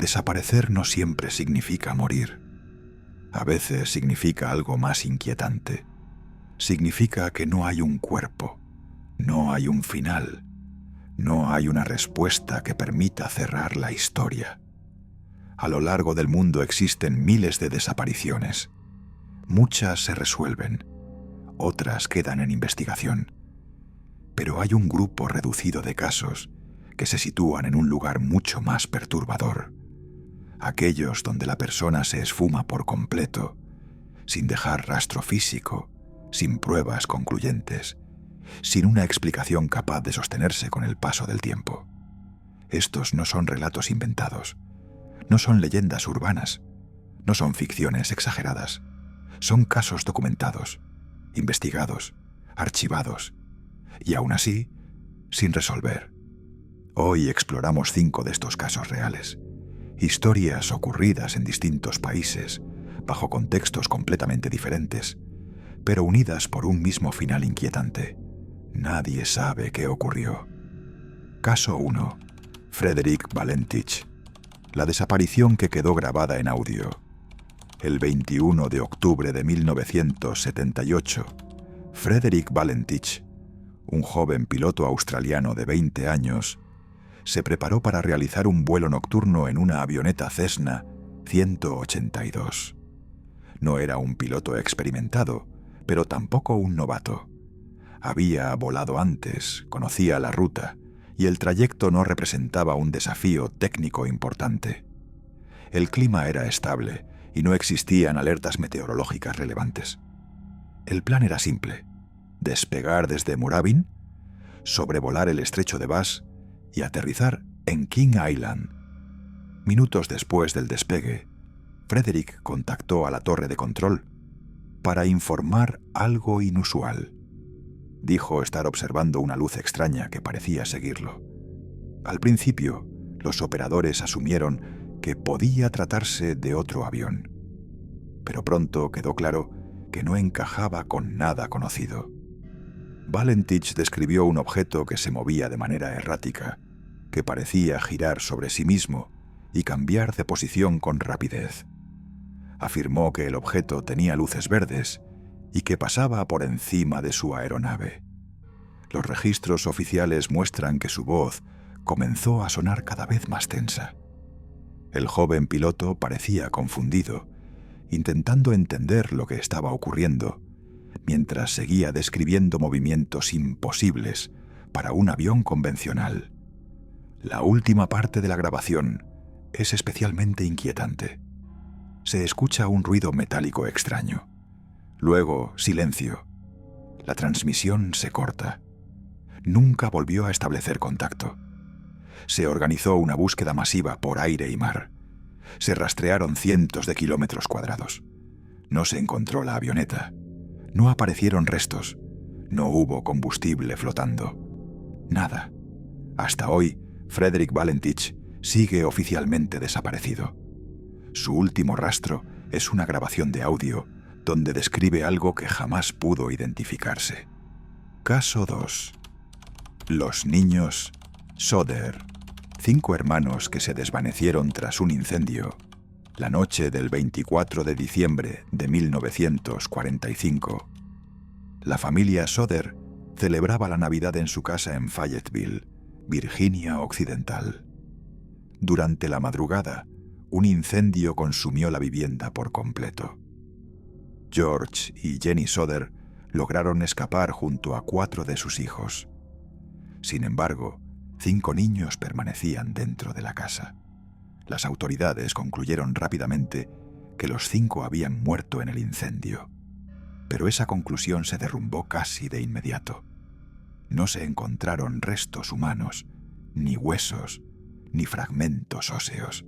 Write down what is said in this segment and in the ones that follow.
Desaparecer no siempre significa morir. A veces significa algo más inquietante. Significa que no hay un cuerpo, no hay un final, no hay una respuesta que permita cerrar la historia. A lo largo del mundo existen miles de desapariciones. Muchas se resuelven, otras quedan en investigación. Pero hay un grupo reducido de casos que se sitúan en un lugar mucho más perturbador. Aquellos donde la persona se esfuma por completo, sin dejar rastro físico, sin pruebas concluyentes, sin una explicación capaz de sostenerse con el paso del tiempo. Estos no son relatos inventados, no son leyendas urbanas, no son ficciones exageradas, son casos documentados, investigados, archivados, y aún así, sin resolver. Hoy exploramos 5 de estos casos reales. Historias ocurridas en distintos países, bajo contextos completamente diferentes, pero unidas por un mismo final inquietante. Nadie sabe qué ocurrió. Caso 1. Frederick Valentich. La desaparición que quedó grabada en audio. El 21 de octubre de 1978, Frederick Valentich, un joven piloto australiano de 20 años, se preparó para realizar un vuelo nocturno en una avioneta Cessna 182. No era un piloto experimentado, pero tampoco un novato. Había volado antes, conocía la ruta, y el trayecto no representaba un desafío técnico importante. El clima era estable y no existían alertas meteorológicas relevantes. El plan era simple: despegar desde Moorabbin, sobrevolar el estrecho de Bass y aterrizar en King Island. Minutos después del despegue, Frederick contactó a la torre de control para informar algo inusual. Dijo estar observando una luz extraña que parecía seguirlo. Al principio, los operadores asumieron que podía tratarse de otro avión, pero pronto quedó claro que no encajaba con nada conocido. Valentich describió un objeto que se movía de manera errática, que parecía girar sobre sí mismo y cambiar de posición con rapidez. Afirmó que el objeto tenía luces verdes y que pasaba por encima de su aeronave. Los registros oficiales muestran que su voz comenzó a sonar cada vez más tensa. El joven piloto parecía confundido, intentando entender lo que estaba ocurriendo, mientras seguía describiendo movimientos imposibles para un avión convencional. La última parte de la grabación es especialmente inquietante. Se escucha un ruido metálico extraño. Luego, silencio. La transmisión se corta. Nunca volvió a establecer contacto. Se organizó una búsqueda masiva por aire y mar. Se rastrearon cientos de kilómetros cuadrados. No se encontró la avioneta. No aparecieron restos. No hubo combustible flotando. Nada. Hasta hoy, Frederick Valentich sigue oficialmente desaparecido. Su último rastro es una grabación de audio donde describe algo que jamás pudo identificarse. Caso 2. Los niños Soder. 5 hermanos que se desvanecieron tras un incendio la noche del 24 de diciembre de 1945. La familia Soder celebraba la Navidad en su casa en Fayetteville, Virginia Occidental. Durante la madrugada, un incendio consumió la vivienda por completo. George y Jenny Soder lograron escapar junto a 4 de sus hijos. Sin embargo, 5 niños permanecían dentro de la casa. Las autoridades concluyeron rápidamente que los 5 habían muerto en el incendio, pero esa conclusión se derrumbó casi de inmediato. No se encontraron restos humanos, ni huesos, ni fragmentos óseos.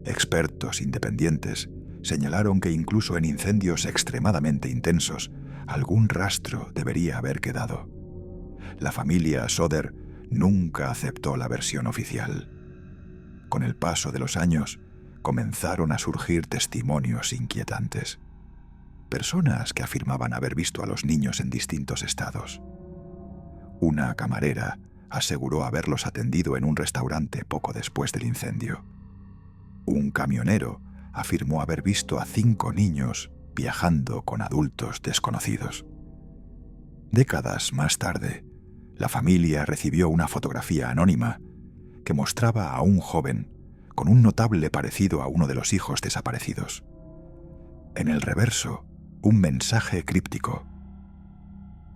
Expertos independientes señalaron que incluso en incendios extremadamente intensos, algún rastro debería haber quedado. La familia Soder nunca aceptó la versión oficial. Con el paso de los años, comenzaron a surgir testimonios inquietantes. Personas que afirmaban haber visto a los niños en distintos estados. Una camarera aseguró haberlos atendido en un restaurante poco después del incendio. Un camionero afirmó haber visto a 5 niños viajando con adultos desconocidos. Décadas más tarde, la familia recibió una fotografía anónima que mostraba a un joven con un notable parecido a uno de los hijos desaparecidos. En el reverso, un mensaje críptico.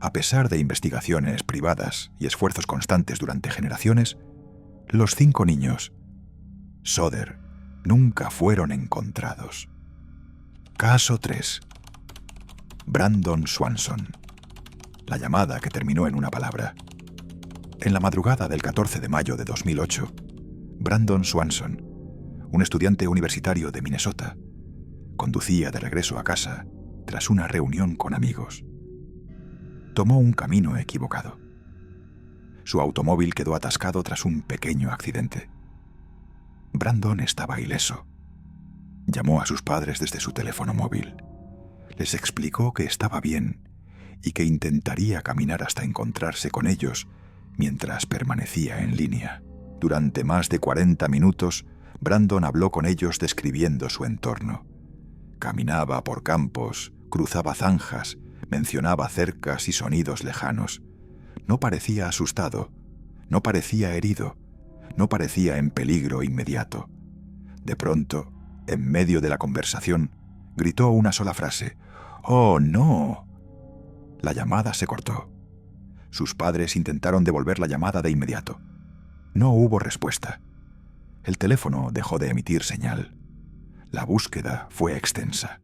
A pesar de investigaciones privadas y esfuerzos constantes durante generaciones, los 5 niños, Soder, nunca fueron encontrados. Caso 3. Brandon Swanson. La llamada que terminó en una palabra. En la madrugada del 14 de mayo de 2008, Brandon Swanson, un estudiante universitario de Minnesota, conducía de regreso a casa tras una reunión con amigos. Tomó un camino equivocado. Su automóvil quedó atascado tras un pequeño accidente. Brandon estaba ileso. Llamó a sus padres desde su teléfono móvil. Les explicó que estaba bien y que intentaría caminar hasta encontrarse con ellos mientras permanecía en línea. Durante más de 40 minutos, Brandon habló con ellos describiendo su entorno. Caminaba por campos, cruzaba zanjas, mencionaba cercas y sonidos lejanos. No parecía asustado, no parecía herido, no parecía en peligro inmediato. De pronto, en medio de la conversación, gritó una sola frase: «¡Oh, no!». La llamada se cortó. Sus padres intentaron devolver la llamada de inmediato. No hubo respuesta. El teléfono dejó de emitir señal. La búsqueda fue extensa.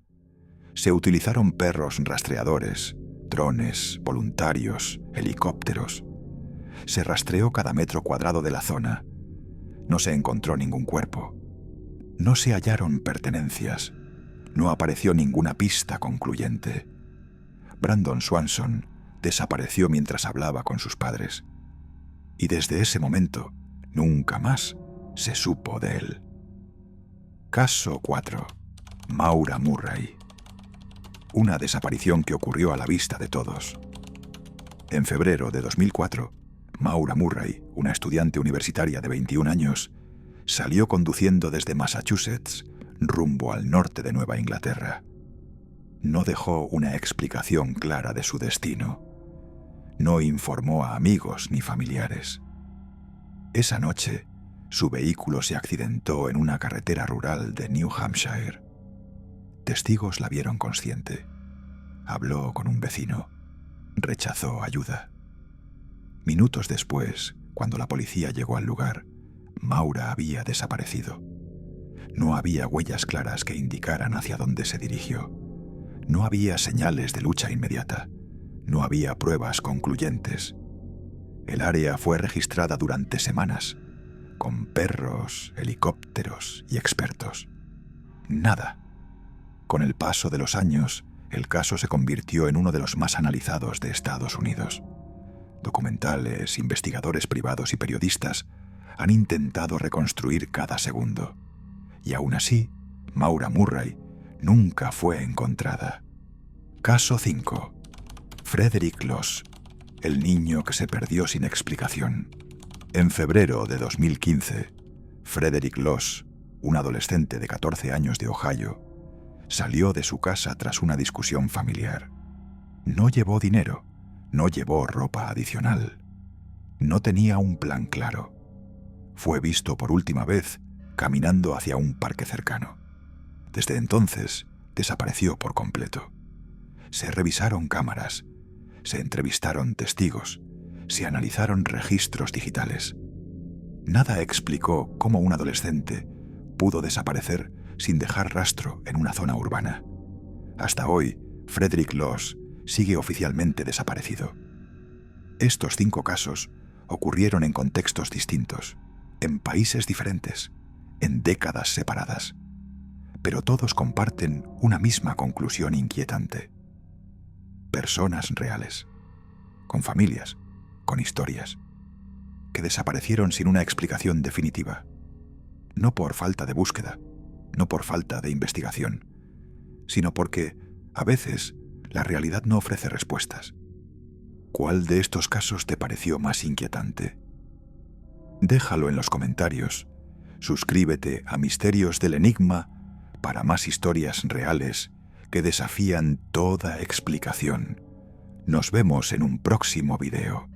Se utilizaron perros rastreadores, drones, voluntarios, helicópteros. Se rastreó cada metro cuadrado de la zona. No se encontró ningún cuerpo. No se hallaron pertenencias. No apareció ninguna pista concluyente. Brandon Swanson desapareció mientras hablaba con sus padres. Y desde ese momento, nunca más se supo de él. Caso 4. Maura Murray. Una desaparición que ocurrió a la vista de todos. En febrero de 2004, Maura Murray, una estudiante universitaria de 21 años, salió conduciendo desde Massachusetts rumbo al norte de Nueva Inglaterra. No dejó una explicación clara de su destino. No informó a amigos ni familiares. Esa noche, su vehículo se accidentó en una carretera rural de New Hampshire. Testigos la vieron consciente. Habló con un vecino. Rechazó ayuda. Minutos después, cuando la policía llegó al lugar, Maura había desaparecido. No había huellas claras que indicaran hacia dónde se dirigió. No había señales de lucha inmediata. No había pruebas concluyentes. El área fue registrada durante semanas, con perros, helicópteros y expertos. Nada. Con el paso de los años, el caso se convirtió en uno de los más analizados de Estados Unidos. Documentales, investigadores privados y periodistas han intentado reconstruir cada segundo. Y aún así, Maura Murray nunca fue encontrada. Caso 5. Frederick Loss, el niño que se perdió sin explicación. En febrero de 2015, Frederick Loss, un adolescente de 14 años de Ohio, salió de su casa tras una discusión familiar. No llevó dinero, no llevó ropa adicional. No tenía un plan claro. Fue visto por última vez caminando hacia un parque cercano. Desde entonces, desapareció por completo. Se revisaron cámaras, se entrevistaron testigos, se analizaron registros digitales. Nada explicó cómo un adolescente pudo desaparecer sin dejar rastro en una zona urbana. Hasta hoy, Frederick Loss sigue oficialmente desaparecido. Estos 5 casos ocurrieron en contextos distintos, en países diferentes, en décadas separadas, pero todos comparten una misma conclusión inquietante. Personas reales, con familias, con historias, que desaparecieron sin una explicación definitiva, no por falta de búsqueda, no por falta de investigación, sino porque, a veces, la realidad no ofrece respuestas. ¿Cuál de estos casos te pareció más inquietante? Déjalo en los comentarios. Suscríbete a Misterios del Enigma para más historias reales que desafían toda explicación. Nos vemos en un próximo video.